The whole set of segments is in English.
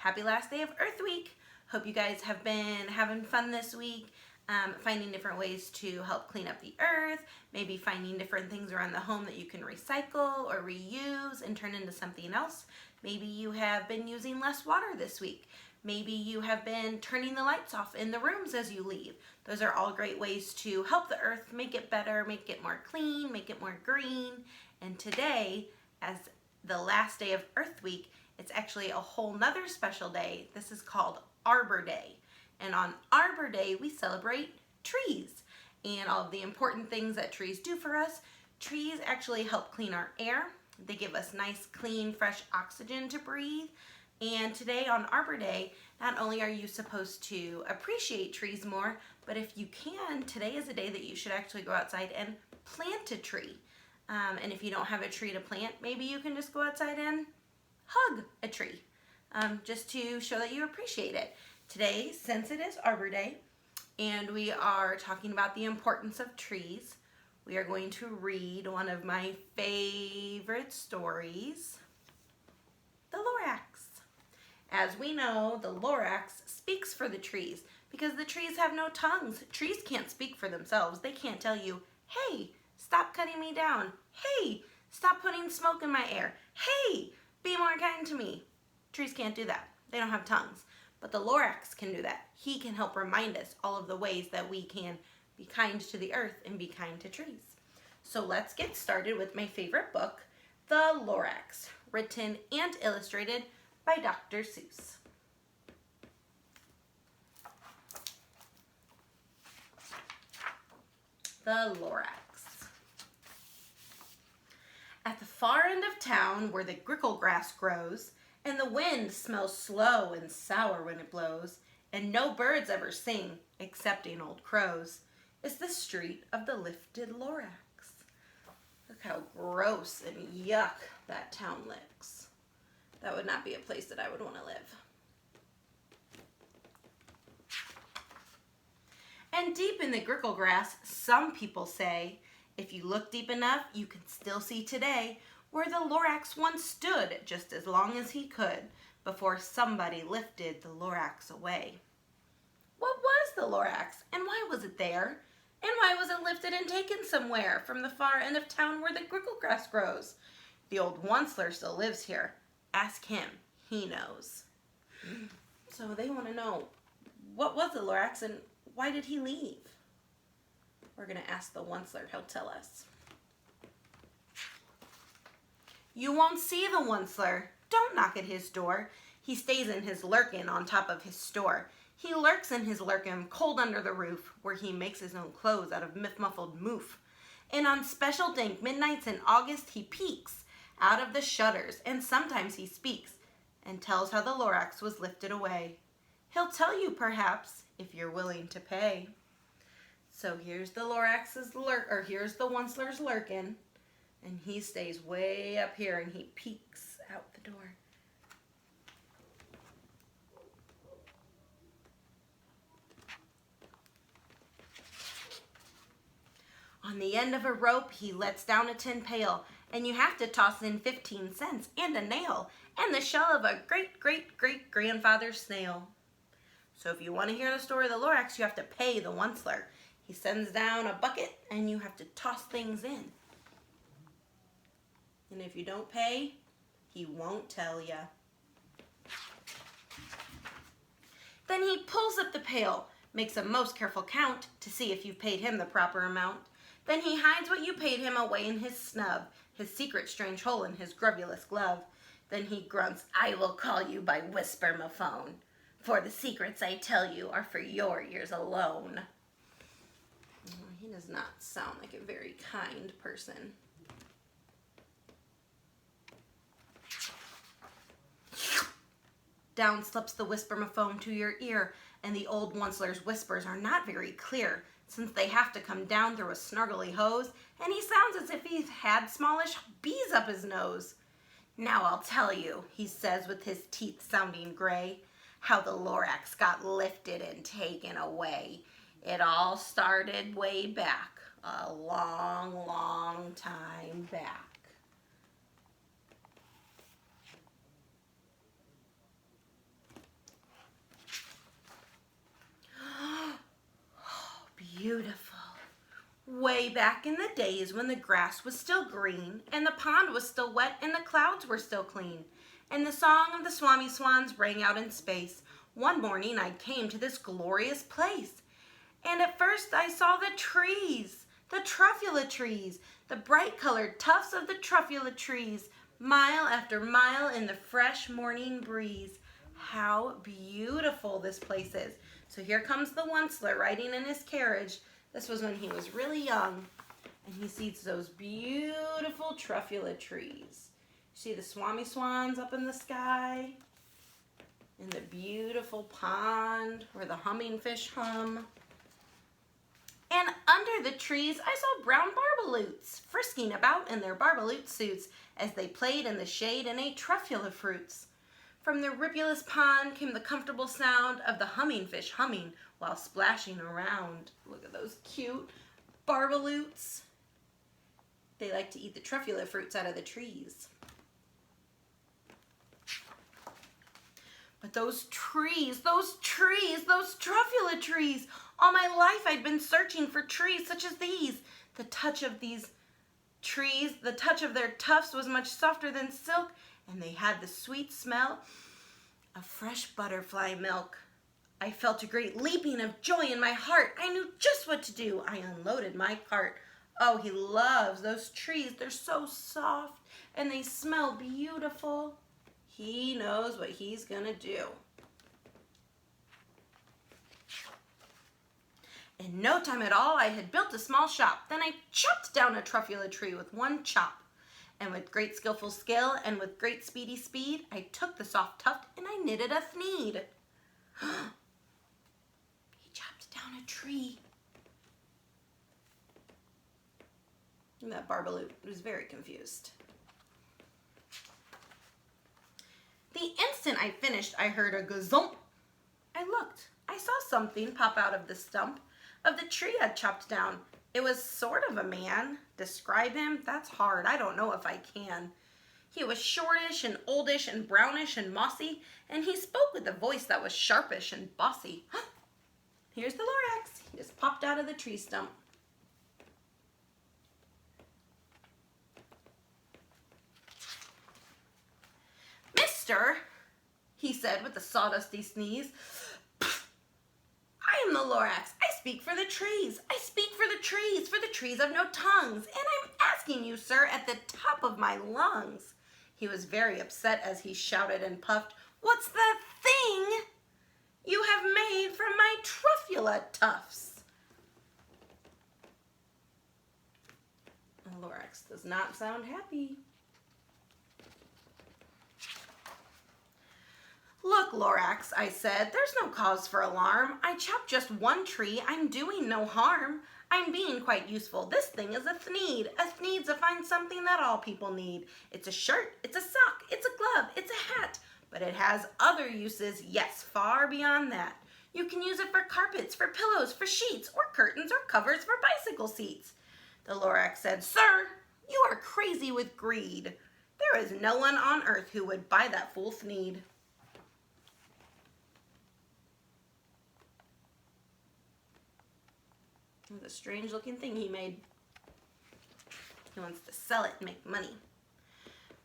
Happy last day of Earth Week. Hope you guys have been having fun this week, finding different ways to help clean up the earth, maybe finding different things around the home that you can recycle or reuse and turn into something else. Maybe you have been using less water this week. Maybe you have been turning the lights off in the rooms as you leave. Those are all great ways to help the earth, make it better, make it more clean, make it more green. And today, as the last day of Earth Week, it's actually a whole nother special day. This is called Arbor Day. And on Arbor Day, we celebrate trees and all of the important things that trees do for us. Trees actually help clean our air. They give us nice, clean, fresh oxygen to breathe. And today on Arbor Day, not only are you supposed to appreciate trees more, but if you can, today is a day that you should actually go outside and plant a tree. And if you don't have a tree to plant, maybe you can just go outside and hug a tree, just to show that you appreciate it. Today, since it is Arbor Day, and we are talking about the importance of trees, we are going to read one of my favorite stories, the Lorax. As we know, the Lorax speaks for the trees because the trees have no tongues. Trees can't speak for themselves. They can't tell you, hey, stop cutting me down. Hey, stop putting smoke in my air. Hey, be more kind to me. Trees can't do that. They don't have tongues. But the Lorax can do that. He can help remind us all of the ways that we can be kind to the earth and be kind to trees. So let's get started with my favorite book, The Lorax, written and illustrated by Dr. Seuss. The Lorax. At the far end of town where the grickle grass grows, and the wind smells slow and sour when it blows, and no birds ever sing excepting old crows, is the street of the lifted Lorax. Look how gross and yuck that town looks. That would not be a place that I would want to live. And deep in the grickle grass, some people say, if you look deep enough, you can still see today where the Lorax once stood just as long as he could before somebody lifted the Lorax away. What was the Lorax, and why was it there? And why was it lifted and taken somewhere from the far end of town where the grickle grass grows? The old Onceler still lives here. Ask him, he knows. So they want to know, what was the Lorax and why did he leave? We're going to ask the Onceler, he'll tell us. You won't see the Onceler. Don't knock at his door. He stays in his lurkin on top of his store. He lurks in his lurkin cold under the roof, where he makes his own clothes out of muffled moof. And on special dank midnights in August he peeks out of the shutters, and sometimes he speaks and tells how the Lorax was lifted away. He'll tell you perhaps if you're willing to pay. So here's the Lorax's here's the Onceler's lurkin, and he stays way up here and he peeks out the door. On the end of a rope he lets down a tin pail, and you have to toss in 15 cents and a nail and the shell of a great-great-great-grandfather's snail. So if you want to hear the story of the Lorax, you have to pay the Onceler. He sends down a bucket and you have to toss things in. And if you don't pay, he won't tell ya. Then he pulls up the pail, makes a most careful count to see if you've paid him the proper amount. Then he hides what you paid him away in his snub, his secret strange hole in his grubulous glove. Then he grunts, I will call you by whisper-ma-phone, for the secrets I tell you are for your ears alone. He does not sound like a very kind person. Down slips the whisper-ma-phone to your ear, and the old Onceler's whispers are not very clear, since they have to come down through a snargly hose, and he sounds as if he's had smallish bees up his nose. Now I'll tell you, he says with his teeth sounding gray, how the Lorax got lifted and taken away. It all started way back, a long, long time back. Way back in the days when the grass was still green, and the pond was still wet, and the clouds were still clean, and the song of the swami swans rang out in space, one morning I came to this glorious place. And at first I saw the trees, the truffula trees, the bright-colored tufts of the truffula trees, mile after mile in the fresh morning breeze. How beautiful this place is. So here comes the Onceler riding in his carriage. This was when he was really young. And he sees those beautiful truffula trees. See the swami swans up in the sky? And the beautiful pond where the humming fish hum. And under the trees, I saw brown barbaloots frisking about in their barbaloot suits as they played in the shade and ate truffula fruits. From the ribulous pond came the comfortable sound of the humming fish humming while splashing around. Look at those cute barbaloots. They like to eat the truffula fruits out of the trees. But those trees, those truffula trees. All my life I'd been searching for trees such as these. The touch of these trees, the touch of their tufts was much softer than silk, and they had the sweet smell of fresh butterfly milk. I felt a great leaping of joy in my heart. I knew just what to do. I unloaded my cart. Oh, he loves those trees. They're so soft, and they smell beautiful. He knows what he's gonna do. In no time at all, I had built a small shop. Then I chopped down a truffula tree with one chop. And with great skillful skill and with great speedy speed, I took the soft tuft and I knitted a thneed. He chopped down a tree. And that barbaloot was very confused. The instant I finished, I heard a gazump. I looked. I saw something pop out of the stump of the tree I'd chopped down. It was sort of a man. Describe him? That's hard. I don't know if I can. He was shortish and oldish and brownish and mossy, and he spoke with a voice that was sharpish and bossy. Here's the Lorax. He just popped out of the tree stump. Mister, he said with a sawdusty sneeze, I am the Lorax. I speak for the trees. I speak for the trees have no tongues. And I'm asking you, sir, at the top of my lungs. He was very upset as he shouted and puffed, what's the thing you have made from my truffula tufts? And Lorax does not sound happy. Look, Lorax, I said, there's no cause for alarm. I chopped just one tree. I'm doing no harm. I'm being quite useful. This thing is a thneed. A thneed's a fine something that all people need. It's a shirt, it's a sock, it's a glove, it's a hat. But it has other uses, yes, far beyond that. You can use it for carpets, for pillows, for sheets, or curtains, or covers for bicycle seats. The Lorax said, sir, you are crazy with greed. There is no one on earth who would buy that fool thneed. It was a strange looking thing he made. He wants to sell it and make money.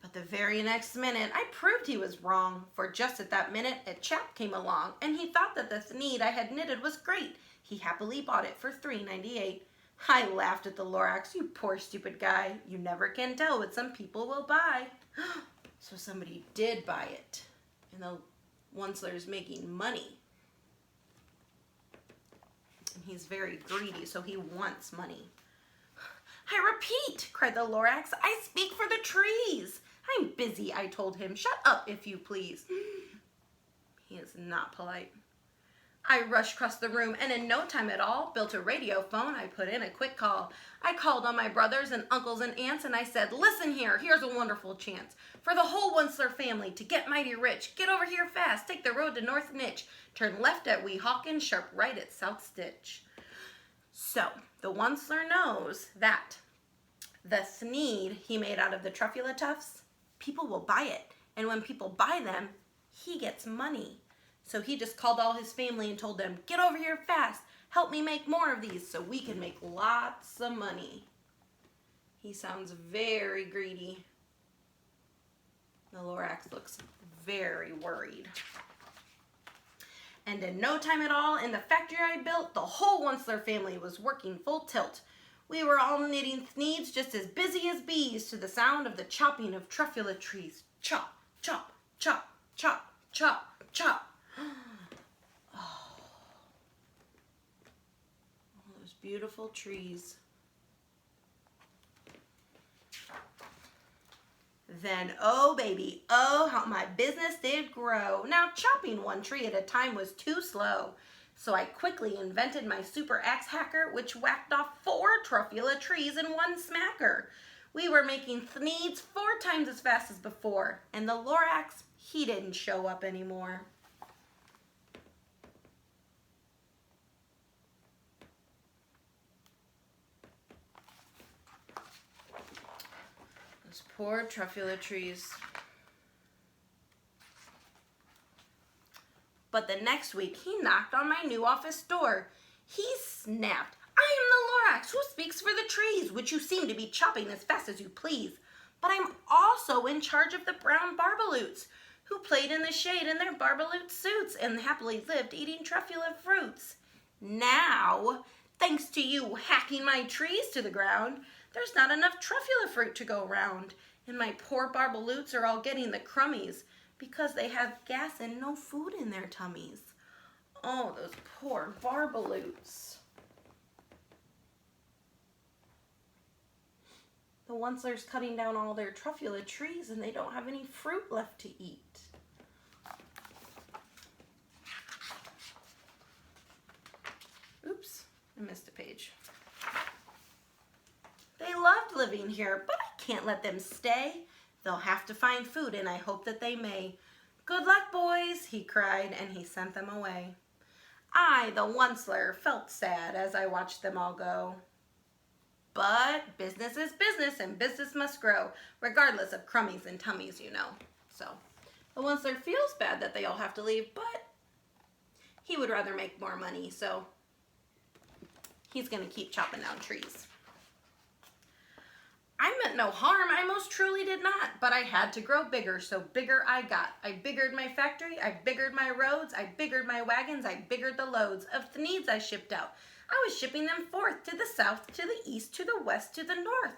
But the very next minute, I proved he was wrong, for just at that minute, a chap came along, and he thought that the thneed I had knitted was great. He happily bought it for $3.98. I laughed at the Lorax. You poor stupid guy. You never can tell what some people will buy. So somebody did buy it, and the Onceler's making money. And he's very greedy, so he wants money. I repeat, cried the Lorax, I speak for the trees. I'm busy, I told him. Shut up, if you please. He is not polite. I rushed across the room, and in no time at all, built a radio phone. I put in a quick call. I called on my brothers and uncles and aunts, and I said, listen here, here's a wonderful chance for the whole Onceler family to get mighty rich. Get over here fast, take the road to North Nitch, turn left at Weehawken, sharp right at South Stitch. So, the Onceler knows that the thneed he made out of the truffula tufts, people will buy it. And when people buy them, he gets money. So he just called all his family and told them, get over here fast. Help me make more of these so we can make lots of money. He sounds very greedy. The Lorax looks very worried. And in no time at all, in the factory I built, the whole Onceler family was working full tilt. We were all knitting thneeds just as busy as bees to the sound of the chopping of truffula trees. Chop, chop, chop, chop, chop, chop. Oh, those beautiful trees. Then, oh baby, oh how my business did grow. Now chopping one tree at a time was too slow. So I quickly invented my super axe hacker, which whacked off 4 truffula trees in one smacker. We were making thneeds 4 times as fast as before, and the Lorax, he didn't show up anymore. Those poor truffula trees. But the next week, he knocked on my new office door. He snapped, "I am the Lorax who speaks for the trees, which you seem to be chopping as fast as you please. But I'm also in charge of the brown barbaloots, who played in the shade in their barbaloot suits and happily lived eating truffula fruits. Now, thanks to you hacking my trees to the ground, there's not enough truffula fruit to go round, and my poor barbaloots are all getting the crummies, because they have gas and no food in their tummies." Oh, those poor barbaloots. The Onceler's cutting down all their truffula trees and they don't have any fruit left to eat. Oops, I missed a page. They loved living here, but I can't let them stay. They'll have to find food, and I hope that they may. "Good luck, boys," he cried, and he sent them away. I, the Onceler, felt sad as I watched them all go. But business is business, and business must grow, regardless of crummies and tummies, you know. So the Onceler feels bad that they all have to leave, but he would rather make more money, so he's going to keep chopping down trees. I meant no harm, I most truly did not, but I had to grow bigger, so bigger I got. I biggered my factory, I biggered my roads, I biggered my wagons, I biggered the loads of thneeds I shipped out. I was shipping them forth to the south, to the east, to the west, to the north.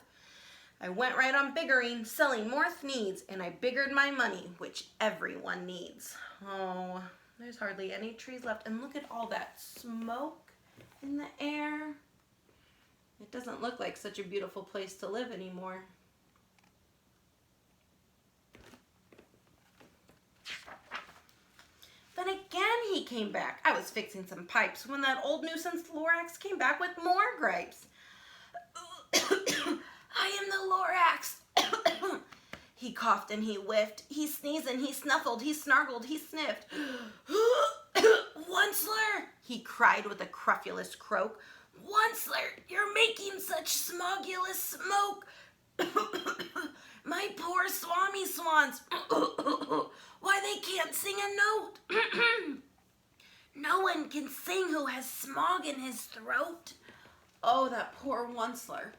I went right on biggering, selling more thneeds, and I biggered my money, which everyone needs. Oh, there's hardly any trees left, and look at all that smoke in the air. It doesn't look like such a beautiful place to live anymore. Then again he came back. I was fixing some pipes when that old nuisance Lorax came back with more gripes. "I am the Lorax." He coughed and he whiffed. He sneezed and he snuffled. He snargled. He sniffed. "Onceler," he cried with a cruffulous croak. "Onceler, you're making such smogulous smoke. My poor swami swans. Why, they can't sing a note. No one can sing who has smog in his throat." Oh, that poor Onceler.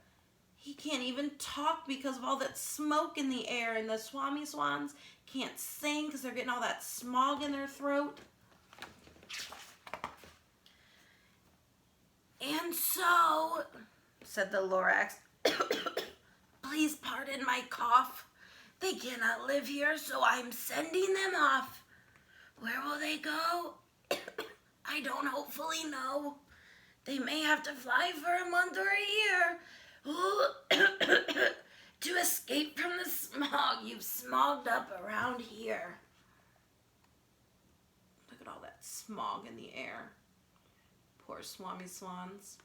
He can't even talk because of all that smoke in the air, and the swami swans can't sing because they're getting all that smog in their throat. "And so," said the Lorax, "please pardon my cough. They cannot live here, so I'm sending them off. Where will they go? I don't hopefully know. They may have to fly for a month or a year to escape from the smog you've smogged up around here." Look at all that smog in the air. Poor swami swans.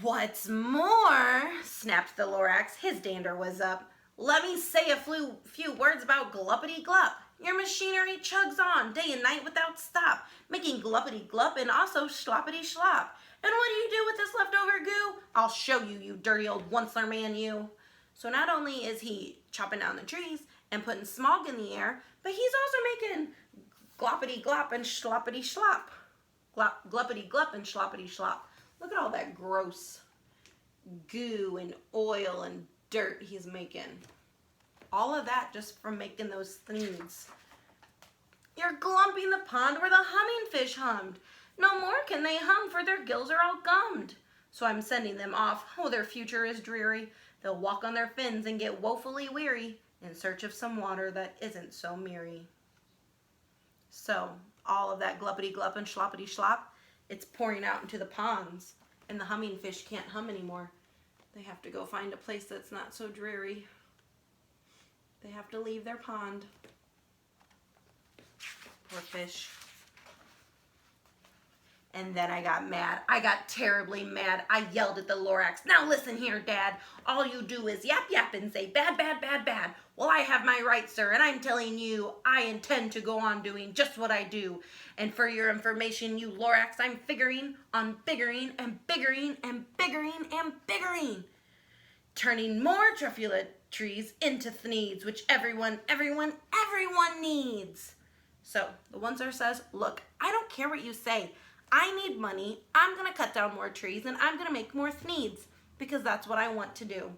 "What's more," snapped the Lorax, his dander was up, "let me say a few words about gluppity glup. Your machinery chugs on day and night without stop, making gluppity glup and also sloppity slop. And what do you do with this leftover goo? I'll show you, you dirty old Onceler man, you." So not only is he chopping down the trees and putting smog in the air, but he's also making Gloppity glop and sloppity slop. Gluppity glup and sloppity slop. Look at all that gross goo and oil and dirt he's making. All of that just from making those things. You're glumping the pond where the humming fish hummed. No more can they hum, for their gills are all gummed. So I'm sending them off. Oh, their future is dreary. They'll walk on their fins and get woefully weary in search of some water that isn't so merry. So all of that gluppity glup and sloppity slop, it's pouring out into the ponds, and the humming fish can't hum anymore. They have to go find a place that's not so dreary. They have to leave their pond. Poor fish. And then I got mad. I got terribly mad. I yelled at the Lorax. Now listen here, Dad. All you do is yap yap and say bad, bad, bad, bad. Well, I have my rights, sir, and I'm telling you, I intend to go on doing just what I do. And for your information, you Lorax, I'm figuring on biggering and biggering and biggering and biggering. Turning more truffula trees into thneeds, which everyone needs. So the Onceler says, look, I don't care what you say. I need money. I'm going to cut down more trees and I'm going to make more thneeds because that's what I want to do.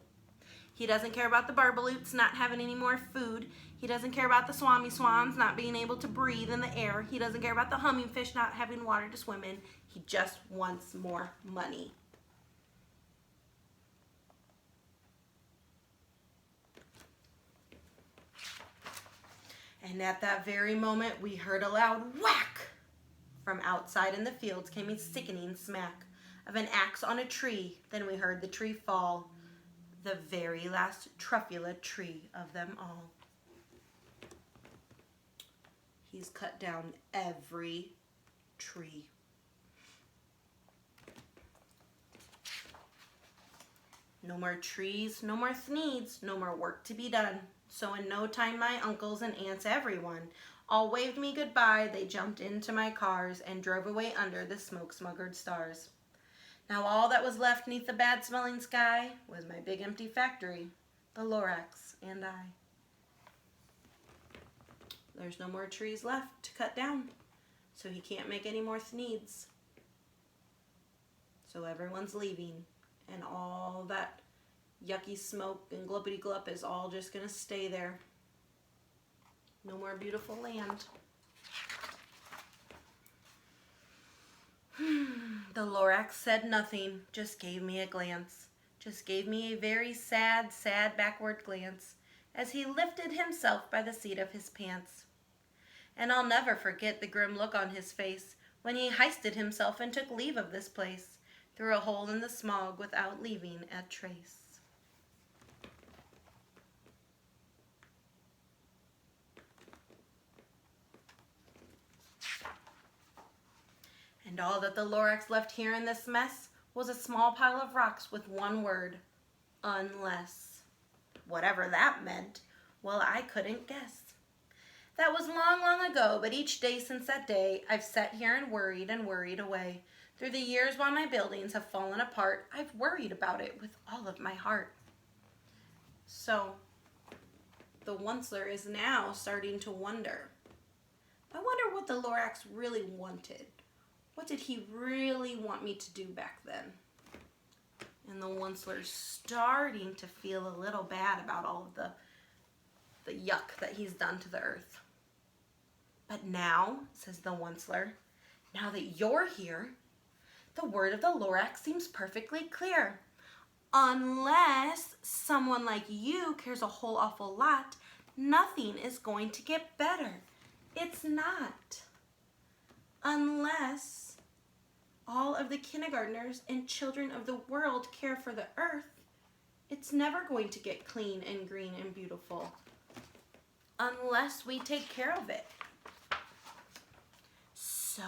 He doesn't care about the barbaloots not having any more food. He doesn't care about the swami swans not being able to breathe in the air. He doesn't care about the humming fish not having water to swim in. He just wants more money. And at that very moment, we heard a loud whack. From outside in the fields came a sickening smack of an axe on a tree. Then we heard the tree fall, the very last truffula tree of them all. He's cut down every tree. No more trees, no more thneeds, no more work to be done. So in no time my uncles and aunts, everyone, all waved me goodbye. They jumped into my cars and drove away under the smoke-smuggered stars. Now all that was left neath the bad-smelling sky was my big empty factory, the Lorax and I. There's no more trees left to cut down, so he can't make any more thneeds. So everyone's leaving, and all that yucky smoke and gluppity glup is all just gonna stay there. No more beautiful land. The Lorax said nothing, just gave me a glance. Just gave me a very sad, sad backward glance as he lifted himself by the seat of his pants. And I'll never forget the grim look on his face when he hoisted himself and took leave of this place through a hole in the smog without leaving a trace. And all that the Lorax left here in this mess was a small pile of rocks with one word, unless. Whatever that meant, well, I couldn't guess. That was long, long ago, but each day since that day, I've sat here and worried away. Through the years while my buildings have fallen apart, I've worried about it with all of my heart. So, the Onceler is now starting to wonder. I wonder what the Lorax really wanted. What did he really want me to do back then? And the Onceler's starting to feel a little bad about all of the yuck that he's done to the earth. But now, says the Onceler, now that you're here, the word of the Lorax seems perfectly clear. Unless someone like you cares a whole awful lot, nothing is going to get better. It's not. Unless all of the kindergartners and children of the world care for the earth, it's never going to get clean and green and beautiful. Unless we take care of it. So,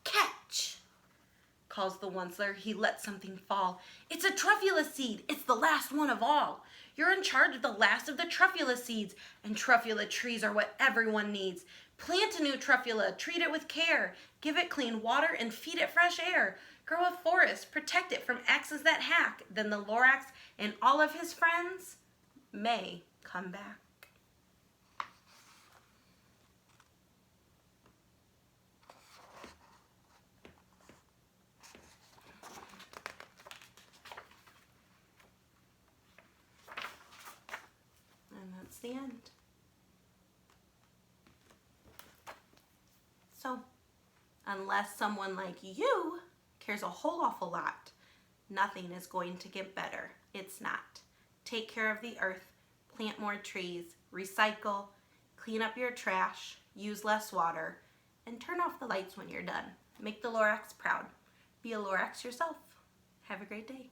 catch, calls the Onceler. He lets something fall. It's a truffula seed. It's the last one of all. You're in charge of the last of the truffula seeds, and truffula trees are what everyone needs. Plant a new truffula, treat it with care, give it clean water and feed it fresh air. Grow a forest, protect it from axes that hack. Then the Lorax and all of his friends may come back. the end. So, unless someone like you cares a whole awful lot, nothing is going to get better. It's not. Take care of the earth, plant more trees, recycle, clean up your trash, use less water, and turn off the lights when you're done. Make the Lorax proud. Be a Lorax yourself. Have a great day.